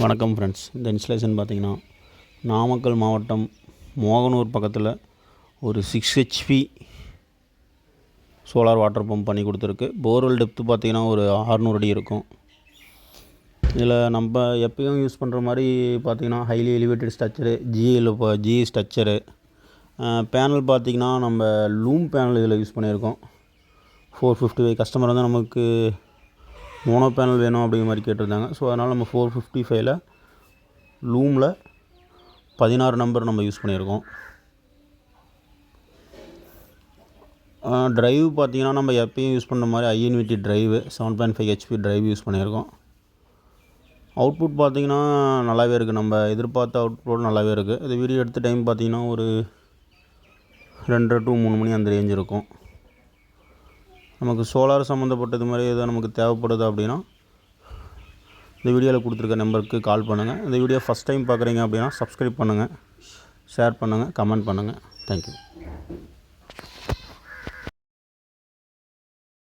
வணக்கம் ஃப்ரெண்ட்ஸ். இந்த இன்ஸ்டலேஷன் பார்த்திங்கன்னா நாமக்கல் மாவட்டம் மோகனூர் பக்கத்தில் ஒரு 6 HP சோலார் வாட்டர் பம்ப் பண்ணி கொடுத்துருக்கு. போர்வெல் டெப்த்து பார்த்திங்கன்னா ஒரு 600 அடி இருக்கும். இதில் நம்ம எப்பயும் யூஸ் பண்ணுற மாதிரி பார்த்திங்கன்னா highly elevated structure, GE structure. Panel பார்த்திங்கன்னா நம்ம லூம் பேனல் இதில் யூஸ் பண்ணியிருக்கோம். 455 கஸ்டமர் வந்து நமக்கு மோனோ பேனல் வேணும் அப்படிங்கிற மாதிரி கேட்டிருந்தாங்க. ஸோ அதனால் நம்ம 455ல் லூமில் 16 நம்பர் நம்ம யூஸ் பண்ணியிருக்கோம். ட்ரைவ் பார்த்திங்கன்னா நம்ம எப்பயும் யூஸ் பண்ணுற மாதிரி INVT drive 7.5 HP drive use பண்ணியிருக்கோம். அவுட்புட் பார்த்திங்கன்னா நல்லாவே இருக்குது. நம்ம எதிர்பார்த்த அவுட்புட் நல்லாவே இருக்குது. இது வீடியோ எடுத்த டைம் பார்த்திங்கன்னா ஒரு 2:30 to 3 மணி அந்த ரேஞ்ச் இருக்கும். நமக்கு சோலார் சம்மந்தப்பட்டது மாதிரி எதாவது நமக்கு தேவைப்படுது அப்படின்னா இந்த வீடியோவில் கொடுத்துருக்க நம்பருக்கு கால் பண்ணுங்கள். இந்த வீடியோ ஃபஸ்ட் டைம் பார்க்குறீங்க அப்படின்னா சப்ஸ்கிரைப் பண்ணுங்கள், ஷேர் பண்ணுங்கள், கமெண்ட் பண்ணுங்கள். தேங்க்யூ.